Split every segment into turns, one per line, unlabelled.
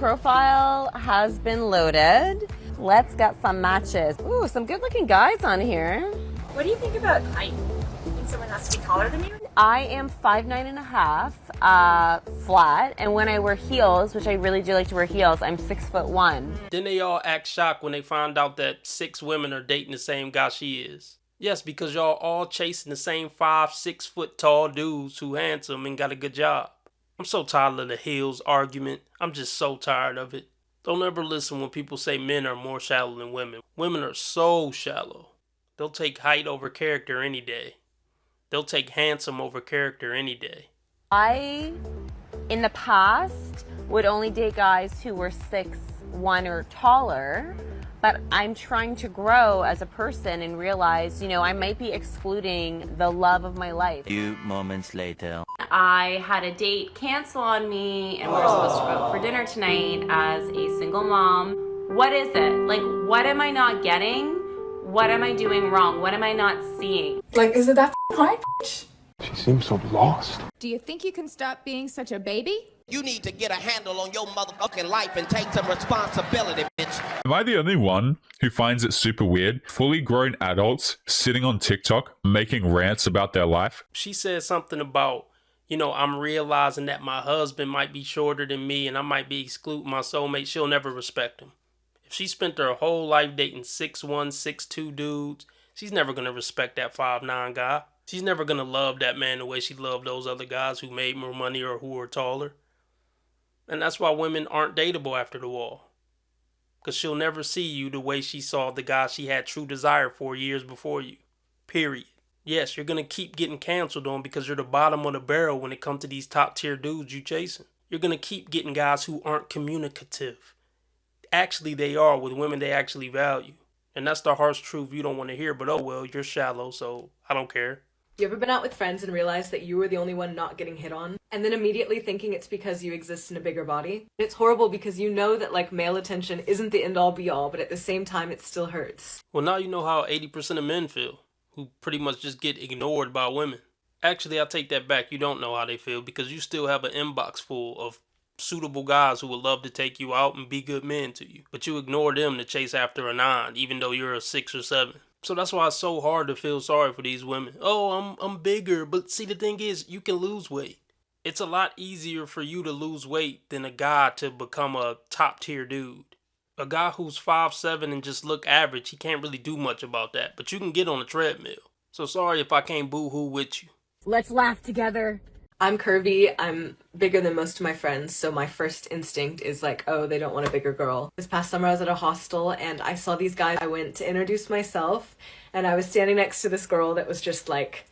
profile has been loaded. Let's get some matches. Ooh, some good looking guys on here.
What do you think about height? Do you think someone has to be taller than you?
I am 5'9.5", flat, and when I wear heels, which I really do like to wear heels, I'm 6'1".
Then they all act shocked when they find out that 6 women are dating the same guy she is. Yes, because y'all all chasing the same 5-6 foot tall dudes who handsome and got a good job. I'm so tired of the heels argument. I'm just so tired of it. Don't ever listen when people say men are more shallow than women. Women are so shallow. They'll take height over character any day. They'll take handsome over character any day.
I, in the past, would only date guys who were 6'1" or taller, but I'm trying to grow as a person and realize, you know, I might be excluding the love of my life.
A few moments later.
I had a date cancel on me and we were supposed to go out for dinner tonight as a single mom. What is it? Like, what am I not getting? What am I doing wrong? What am I not seeing?
Like, is it that hard?
She seems so lost.
Do you think you can stop being such a baby?
You need to get a handle on your motherfucking life and take some responsibility, bitch.
Am I the only one who finds it super weird? Fully grown adults sitting on TikTok making rants about their life?
She said something about, you know, I'm realizing that my husband might be shorter than me and I might be excluding my soulmate. She'll never respect him. If she spent her whole life dating 6'1", 6'2" dudes, she's never going to respect that 5'9" guy. She's never going to love that man the way she loved those other guys who made more money or who were taller. And that's why women aren't dateable after the wall. Because she'll never see you the way she saw the guy she had true desire for years before you. Period. Yes, you're going to keep getting canceled on because you're the bottom of the barrel when it comes to these top tier dudes you chasing. You're going to keep getting guys who aren't communicative. Actually, they are with women they actually value. And that's the harsh truth you don't want to hear, but oh well, you're shallow, so I don't care.
You ever been out with friends and realized that you were the only one not getting hit on? And then immediately thinking it's because you exist in a bigger body? It's horrible because you know that, like, male attention isn't the end all be all, but at the same time it still hurts.
Well, now you know how 80% of men feel, who pretty much just get ignored by women. Actually, I take that back. You don't know how they feel because you still have an inbox full of suitable guys who would love to take you out and be good men to you. But you ignore them to chase after a 9, even though you're a 6 or 7. So that's why it's so hard to feel sorry for these women. Oh, I'm bigger. But see, the thing is, you can lose weight. It's a lot easier for you to lose weight than a guy to become a top tier dude. A guy who's 5'7" and just look average, he can't really do much about that. But you can get on a treadmill. So sorry if I can't boo-hoo with you.
Let's laugh together.
I'm curvy, I'm bigger than most of my friends, so my first instinct is like, oh, they don't want a bigger girl. This past summer I was at a hostel and I saw these guys. I went to introduce myself and I was standing next to this girl that was just like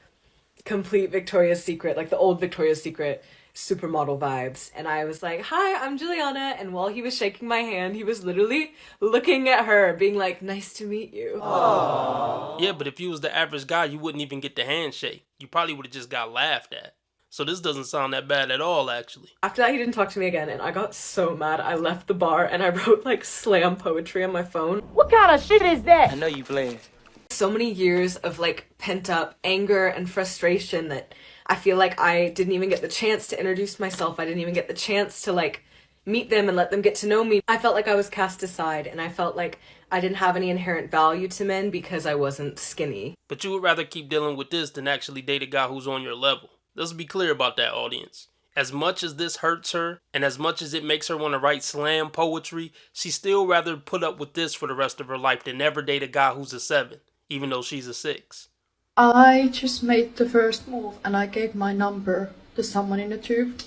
complete Victoria's Secret, like the old Victoria's Secret supermodel vibes. And I was like, hi, I'm Juliana. And while he was shaking my hand, he was literally looking at her, being like, nice to meet you.
Aww. Yeah, but if you was the average guy, you wouldn't even get the handshake. You probably would have just got laughed at. So this doesn't sound that bad at all, actually.
After that, he didn't talk to me again, and I got so mad. I left the bar, and I wrote, like, slam poetry on my phone.
What kind of shit is that?
I know you playing.
So many years of, like, pent-up anger and frustration that I feel like I didn't even get the chance to introduce myself. I didn't even get the chance to, like, meet them and let them get to know me. I felt like I was cast aside, and I felt like I didn't have any inherent value to men because I wasn't skinny.
But you would rather keep dealing with this than actually date a guy who's on your level. Let's be clear about that, audience. As much as this hurts her, and as much as it makes her want to write slam poetry, she'd still rather put up with this for the rest of her life than never date a guy who's a 7, even though she's a 6.
I just made the first move and I gave my number to someone in the tube.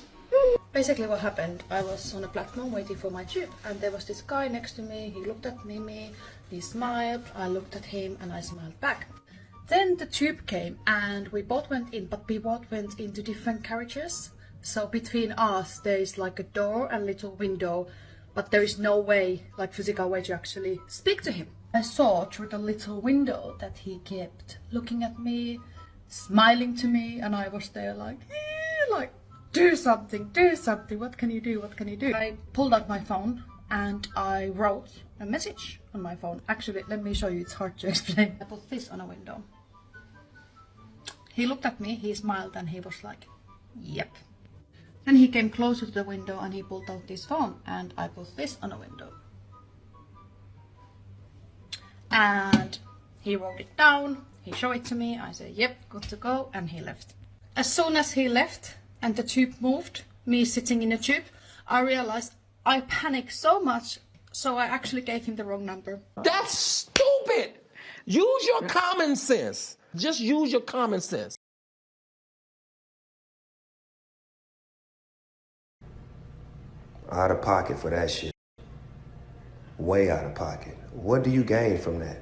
Basically what happened, I was on a platform waiting for my tube and there was this guy next to me. He looked at me, he smiled, I looked at him and I smiled back. Then the tube came and we both went in, but we both went into different carriages. So between us there is like a door and little window, but there is no way, like physical way, to actually speak to him. I saw through the little window that he kept looking at me, smiling to me, and I was there like, do something, what can you do, what can you do? I pulled out my phone and I wrote a message on my phone. Actually, let me show you, it's hard to explain. I put this on a window. He looked at me, he smiled, and he was like, yep. Then he came closer to the window and he pulled out his phone and I put this on a window. And he wrote it down, he showed it to me, I said, yep, good to go, and he left. As soon as he left and the tube moved, me sitting in the tube, I realized I panicked so much, so I actually gave him the wrong number.
That's stupid. Use your common sense. Just use your common sense.
Out of pocket for that shit. Way out of pocket. What do you gain from that?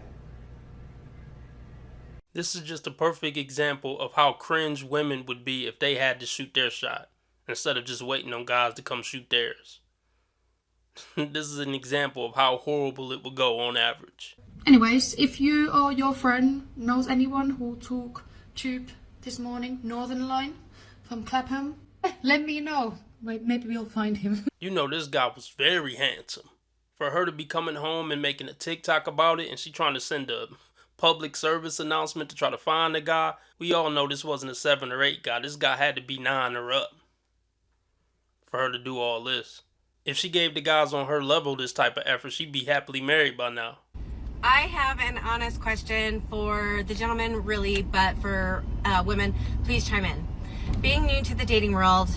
This is just a perfect example of how cringe women would be if they had to shoot their shot, instead of just waiting on guys to come shoot theirs. This is an example of how horrible it would go on average.
Anyways, if you or your friend knows anyone who took tube this morning, Northern Line, from Clapham, let me know. Maybe we'll find him.
You know, this guy was very handsome. For her to be coming home and making a TikTok about it, and she trying to send a public service announcement to try to find the guy, we all know this wasn't a 7 or 8 guy. This guy had to be 9 or up for her to do all this. If she gave the guys on her level this type of effort, she'd be happily married by now.
I have an honest question for the gentlemen, really, but for women, please chime in. Being new to the dating world,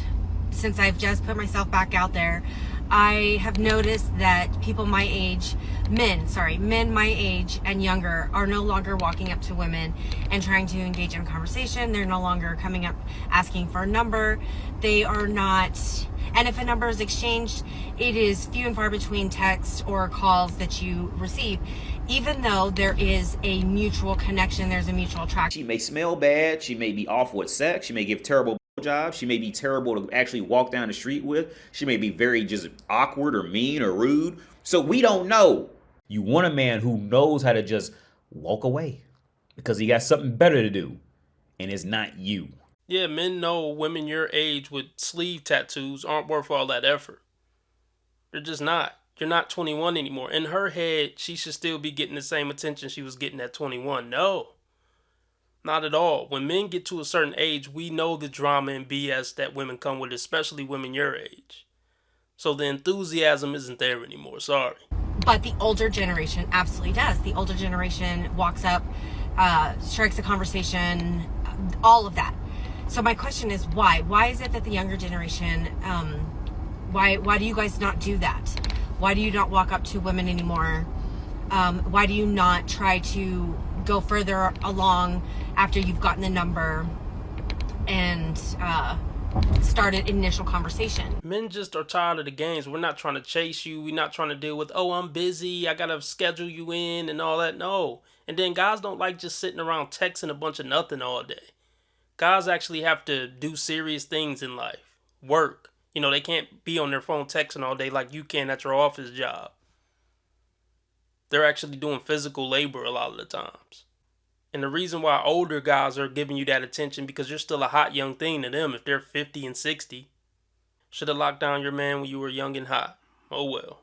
since I've just put myself back out there, I have noticed that people my age, men my age and younger, are no longer walking up to women and trying to engage in conversation. They're no longer coming up asking for a number. They are not, and if a number is exchanged, it is few and far between texts or calls that you receive. Even though there is a mutual connection, there's a mutual attraction.
She may smell bad, she may be awful at sex, she may give terrible jobs, she may be terrible to actually walk down the street with, she may be very just awkward or mean or rude. So we don't know. You want a man who knows how to just walk away because he got something better to do, and it's not you.
Yeah, men know women your age with sleeve tattoos aren't worth all that effort. They're just not. You're not 21 anymore. In her head, she should still be getting the same attention she was getting at 21. No, not at all. When men get to a certain age, we know the drama and BS that women come with, especially women your age. So the enthusiasm isn't there anymore. Sorry.
But the older generation absolutely does. The older generation walks up, strikes a conversation, all of that. So my question is why? Why is it that the younger generation, why do you guys not do that? Why do you not walk up to women anymore? Why do you not try to go further along after you've gotten the number and start an initial conversation?
Men just are tired of the games. We're not trying to chase you. We're not trying to deal with, oh, I'm busy, I gotta schedule you in and all that. No. And then guys don't like just sitting around texting a bunch of nothing all day. Guys actually have to do serious things in life. Work. You know, they can't be on their phone texting all day like you can at your office job. They're actually doing physical labor a lot of the times. And the reason why older guys are giving you that attention, because you're still a hot young thing to them if they're 50 and 60. Should have locked down your man when you were young and hot. Oh well.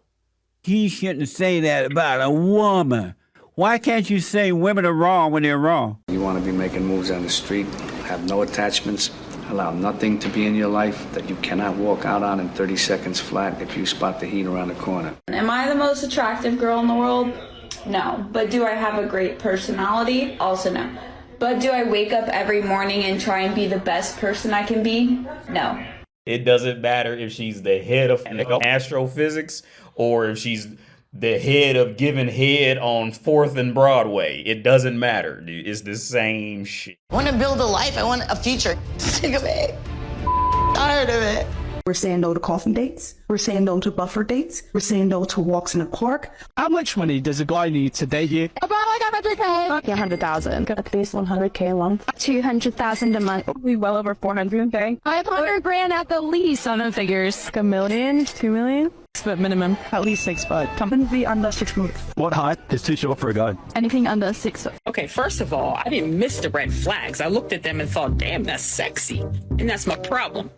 He shouldn't say that about a woman. Why can't you say women are wrong when they're wrong?
You want to be making moves on the street, have no attachments, allow nothing to be in your life that you cannot walk out on in 30 seconds flat if you spot the heat around the corner.
Am I the most attractive girl in the world? No. But do I have a great personality? Also no. But do I wake up every morning and try and be the best person I can be? No.
It doesn't matter if she's the head of astrophysics or if she's the head of giving head on 4th and Broadway. It doesn't matter, dude. It's the same shit.
I want to build a life. I want a future. Sick of it. Tired of it.
We're saying no to coffin dates. We're saying no to buffer dates. We're saying no to walks in a park.
How much money does a guy need to date you?
About like 100K. 100,000. At least 100K a month. 200,000 a month. Probably well over 400K. 500 grand at the least on the figures. Like $1 million, 2 million. 6 foot minimum. At least 6 foot. Something to be under 6 foot.
What height is too short for a guy?
Anything under 6 foot.
Okay, first of all, I didn't miss the red flags. I looked at them and thought, damn, that's sexy. And that's my problem.